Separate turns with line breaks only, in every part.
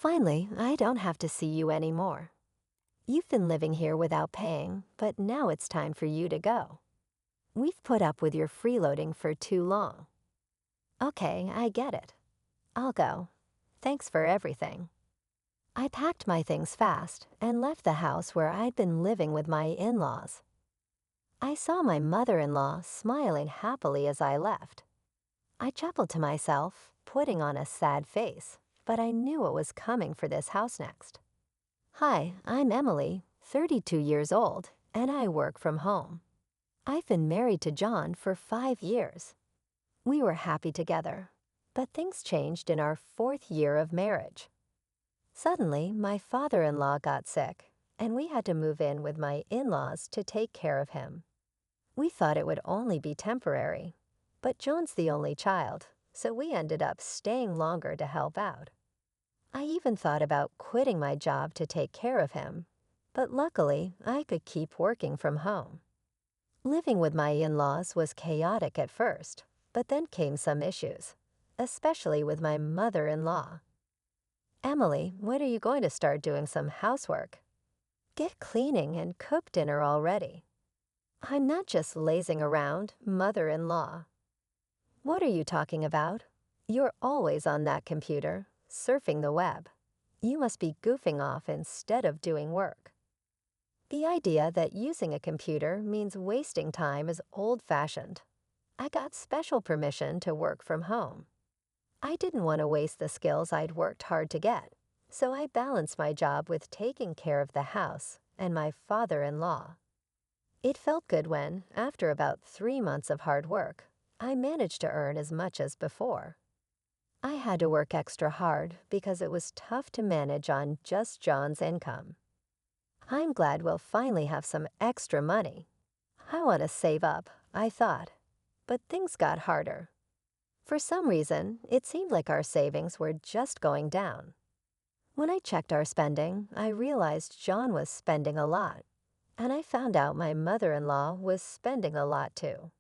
Finally, I don't have to see you anymore. You've been living here without paying, but now it's time for you to go. We've put up with your freeloading for too long. Okay, I get it. I'll go. Thanks for everything. I packed my things fast and left the house where I'd been living with my in-laws. I saw my mother-in-law smiling happily as I left. I chuckled to myself, putting on a sad face, but I knew what was coming for this house next. Hi, I'm Emily, 32 years old, and I work from home. I've been married to John for 5 years. We were happy together, but things changed in our 4th year of marriage. Suddenly, my father-in-law got sick, and we had to move in with my in-laws to take care of him. We thought it would only be temporary, but John's the only child, so we ended up staying longer to help out. I even thought about quitting my job to take care of him, but luckily I could keep working from home. Living with my in-laws was chaotic at first, but then came some issues, especially with my mother-in-law. Emily, when are you going to start doing some housework? Get cleaning and cook dinner already. I'm not just lazing around, mother-in-law. What are you talking about? You're always on that computer, surfing the web. You must be goofing off instead of doing work. The idea that using a computer means wasting time is old-fashioned. I got special permission to work from home. I didn't want to waste the skills I'd worked hard to get, so I balanced my job with taking care of the house and my father-in-law. It felt good when, after about 3 months of hard work, I managed to earn as much as before. I had to work extra hard because it was tough to manage on just John's income. I'm glad we'll finally have some extra money. I want to save up, I thought, but things got harder. For some reason, it seemed like our savings were just going down. When I checked our spending, I realized John was spending a lot, and I found out my mother-in-law was spending a lot too.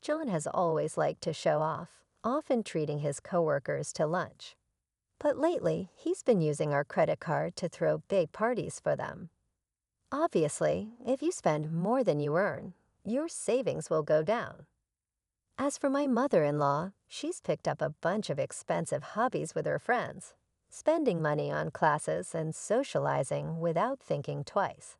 John has always liked to show off, often treating his coworkers to lunch. But lately, he's been using our credit card to throw big parties for them. Obviously, if you spend more than you earn, your savings will go down. As for my mother-in-law, she's picked up a bunch of expensive hobbies with her friends, spending money on classes and socializing without thinking twice.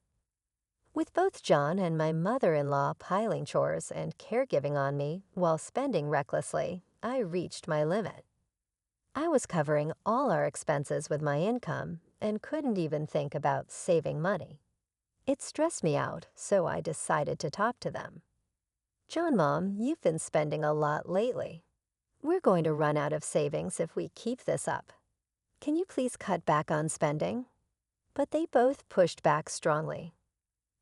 With both John and my mother-in-law piling chores and caregiving on me while spending recklessly, I reached my limit. I was covering all our expenses with my income and couldn't even think about saving money. It stressed me out, so I decided to talk to them. John, Mom, you've been spending a lot lately. We're going to run out of savings if we keep this up. Can you please cut back on spending? But they both pushed back strongly.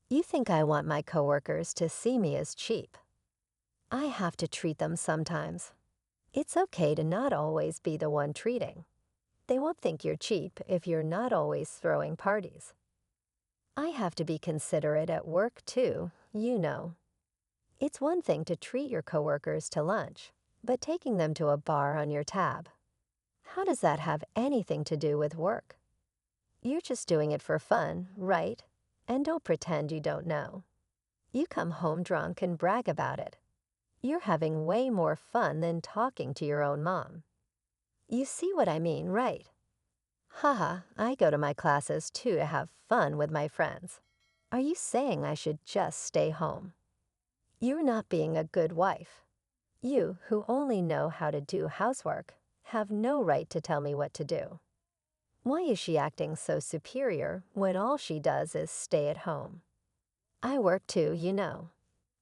You think I want my coworkers to see me as cheap? I have to treat them sometimes. It's okay to not always be the one treating. They won't think you're cheap if you're not always throwing parties. I have to be considerate at work too, you know. It's one thing to treat your coworkers to lunch, but taking them to a bar on your tab, how does that have anything to do with work? You're just doing it for fun, right? And don't pretend you don't know. You come home drunk and brag about it. You're having way more fun than talking to your own mom. You see what I mean, right? Haha, I go to my classes too to have fun with my friends. Are you saying I should just stay home? You're not being a good wife. You, who only know how to do housework, have no right to tell me what to do. Why is she acting so superior when all she does is stay at home? I work too, you know.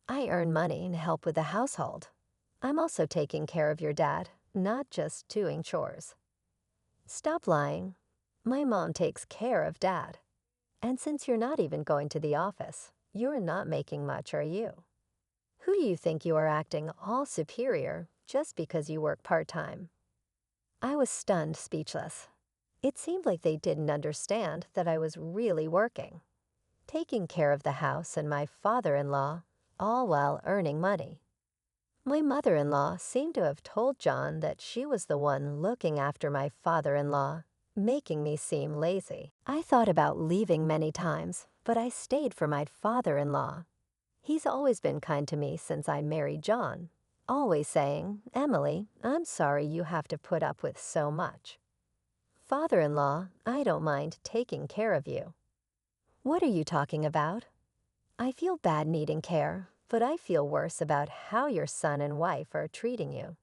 I earn money and help with the household. I'm also taking care of your dad, not just doing chores. Stop lying. My mom takes care of Dad. And since you're not even going to the office, you're not making much, are you? Who do you think you are acting all superior just because you work part-time? I was stunned, speechless. It seemed like they didn't understand that I was really working, taking care of the house and my father-in-law, all while earning money. My mother-in-law seemed to have told John that she was the one looking after my father-in-law, making me seem lazy. I thought about leaving many times, but I stayed for my father-in-law. He's always been kind to me since I married John, always saying, "Emily, I'm sorry you have to put up with so much." Father-in-law, I don't mind taking care of you. What are you talking about? I feel bad needing care, but I feel worse about how your son and wife are treating you.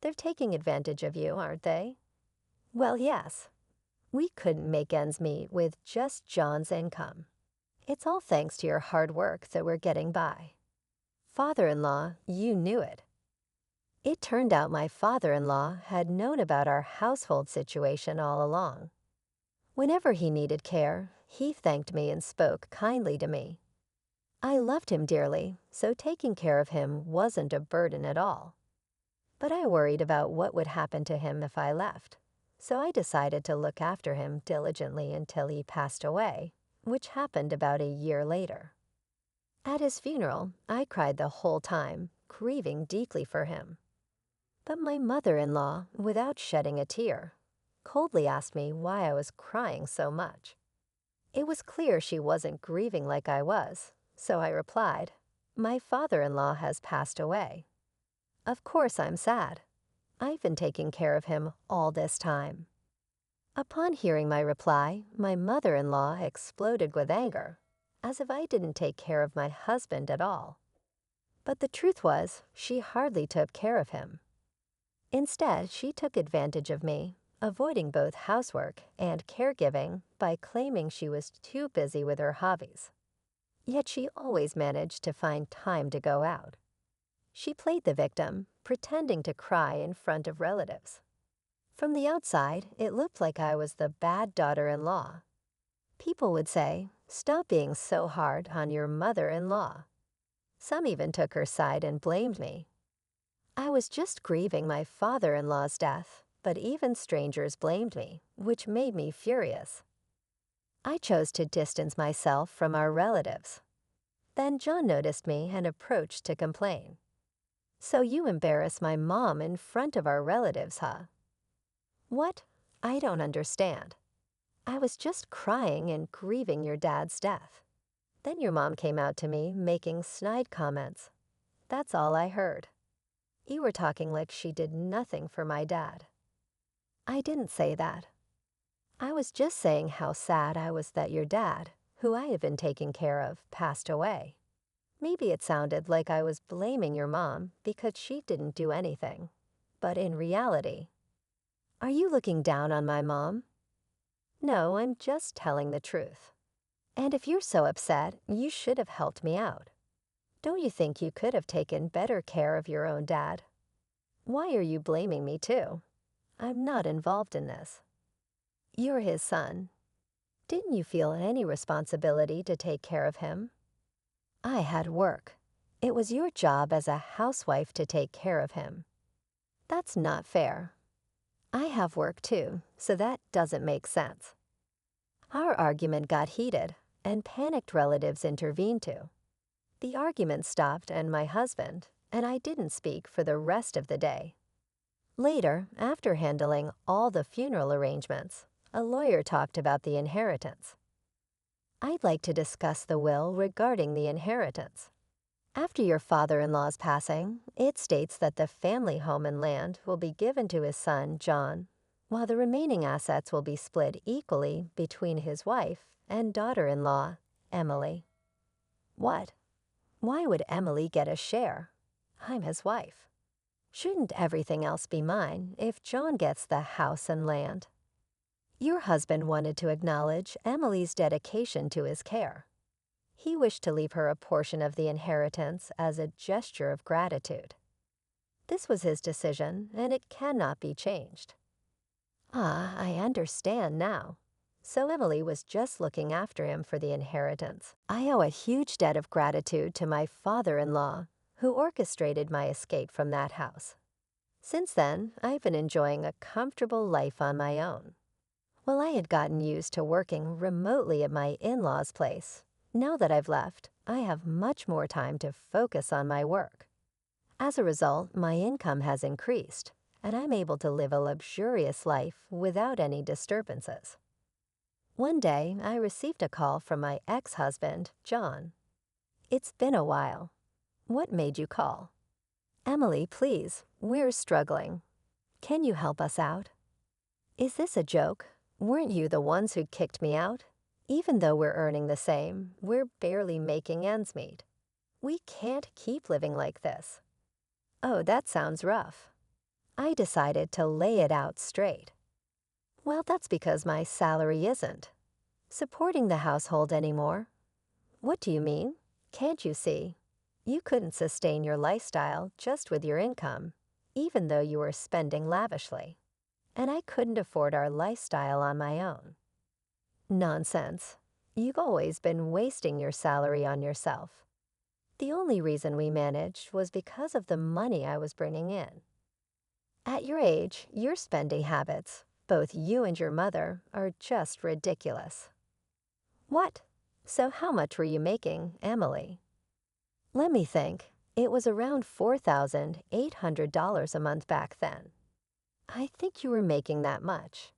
They're taking advantage of you, aren't they? Well, yes. We couldn't make ends meet with just John's income. It's all thanks to your hard work that we're getting by. Father-in-law, you knew it. It turned out my father-in-law had known about our household situation all along. Whenever he needed care, he thanked me and spoke kindly to me. I loved him dearly, so taking care of him wasn't a burden at all. But I worried about what would happen to him if I left, so I decided to look after him diligently until he passed away, which happened about a year later. At his funeral, I cried the whole time, grieving deeply for him. But my mother-in-law, without shedding a tear, coldly asked me why I was crying so much. It was clear she wasn't grieving like I was, so I replied, "My father-in-law has passed away. Of course I'm sad. I've been taking care of him all this time." Upon hearing my reply, my mother-in-law exploded with anger, as if I didn't take care of my husband at all. But the truth was, she hardly took care of him. Instead, she took advantage of me, avoiding both housework and caregiving by claiming she was too busy with her hobbies. Yet she always managed to find time to go out. She played the victim, pretending to cry in front of relatives. From the outside, it looked like I was the bad daughter-in-law. People would say, "Stop being so hard on your mother-in-law." Some even took her side and blamed me. I was just grieving my father-in-law's death, but even strangers blamed me, which made me furious. I chose to distance myself from our relatives. Then John noticed me and approached to complain. "So you embarrass my mom in front of our relatives, huh?" What? I don't understand. I was just crying and grieving your dad's death. Then your mom came out to me making snide comments. That's all I heard. You were talking like she did nothing for my dad. I didn't say that. I was just saying how sad I was that your dad, who I have been taking care of, passed away. Maybe it sounded like I was blaming your mom because she didn't do anything. But in reality, are you looking down on my mom? No, I'm just telling the truth. And if you're so upset, you should have helped me out. Don't you think you could have taken better care of your own dad? Why are you blaming me too? I'm not involved in this. You're his son. Didn't you feel any responsibility to take care of him? I had work. It was your job as a housewife to take care of him. That's not fair. I have work too, so that doesn't make sense. Our argument got heated, and panicked relatives intervened too. The argument stopped and my husband, and I didn't speak for the rest of the day. Later, after handling all the funeral arrangements, a lawyer talked about the inheritance. I'd like to discuss the will regarding the inheritance. After your father-in-law's passing, it states that the family home and land will be given to his son, John, while the remaining assets will be split equally between his wife and daughter-in-law, Emily. What? Why would Emily get a share? I'm his wife. Shouldn't everything else be mine if John gets the house and land? Your husband wanted to acknowledge Emily's dedication to his care. He wished to leave her a portion of the inheritance as a gesture of gratitude. This was his decision, and it cannot be changed. Ah, I understand now. So Emily was just looking after him for the inheritance. I owe a huge debt of gratitude to my father-in-law, who orchestrated my escape from that house. Since then, I've been enjoying a comfortable life on my own. Well, I had gotten used to working remotely at my in-laws' place. Now that I've left, I have much more time to focus on my work. As a result, my income has increased, and I'm able to live a luxurious life without any disturbances. One day, I received a call from my ex-husband, John. "It's been a while. What made you call?" "Emily, please, we're struggling. Can you help us out?" "Is this a joke? Weren't you the ones who kicked me out? Even though we're earning the same, we're barely making ends meet. We can't keep living like this." "Oh, that sounds rough." I decided to lay it out straight. "Well, that's because my salary isn't supporting the household anymore." "What do you mean? Can't you see? You couldn't sustain your lifestyle just with your income, even though you were spending lavishly. And I couldn't afford our lifestyle on my own." "Nonsense. You've always been wasting your salary on yourself. The only reason we managed was because of the money I was bringing in. At your age, your spending habits, both you and your mother, are just ridiculous." "What? So how much were you making, Emily?" "Let me think. It was around $4,800 a month back then." "I think you were making that much."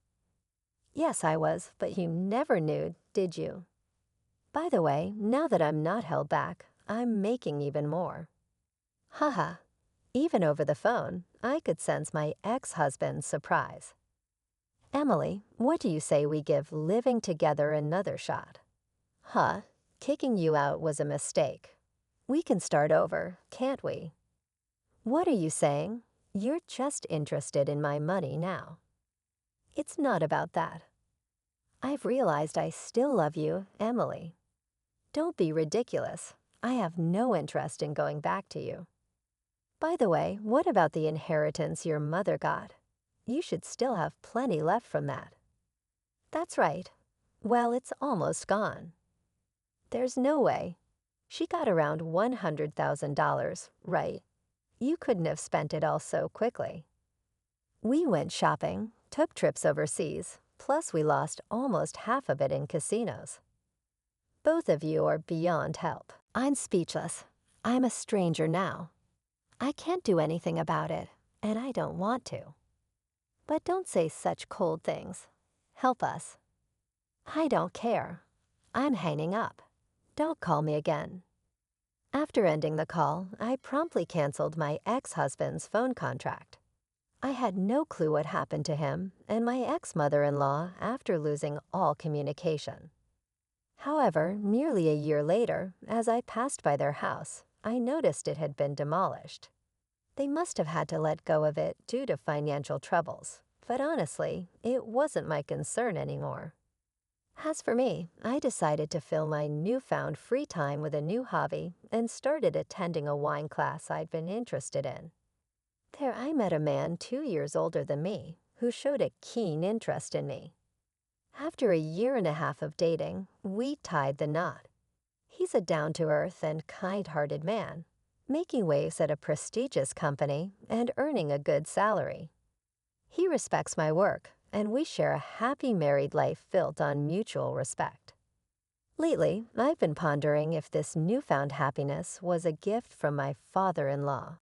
"Yes, I was, but you never knew, did you? By the way, now that I'm not held back, I'm making even more." Haha. Even over the phone, I could sense my ex-husband's surprise. "Emily, what do you say we give living together another shot?" "Huh? Kicking you out was a mistake. We can start over, can't we?" "What are you saying? You're just interested in my money now." "It's not about that. I've realized I still love you, Emily. Don't be ridiculous. I have no interest in going back to you. By the way, what about the inheritance your mother got? You should still have plenty left from that." "That's right. Well, it's almost gone." "There's no way. She got around $100,000, right? You couldn't have spent it all so quickly." "We went shopping, took trips overseas, plus we lost almost half of it in casinos." "Both of you are beyond help." I'm speechless. I'm a stranger now. I can't do anything about it, and I don't want to. But don't say such cold things. Help us. I don't care. I'm hanging up. Don't call me again. After ending the call, I promptly canceled my ex-husband's phone contract. I had no clue what happened to him and my ex-mother-in-law after losing all communication. However, nearly a year later, as I passed by their house, I noticed it had been demolished. They must have had to let go of it due to financial troubles, but honestly, it wasn't my concern anymore. As for me, I decided to fill my newfound free time with a new hobby and started attending a wine class I'd been interested in. There I met a man 2 years older than me who showed a keen interest in me. After a year and a half of dating, we tied the knot. He's a down-to-earth and kind-hearted man, making waves at a prestigious company and earning a good salary. He respects my work, and we share a happy married life built on mutual respect. Lately, I've been pondering if this newfound happiness was a gift from my father-in-law.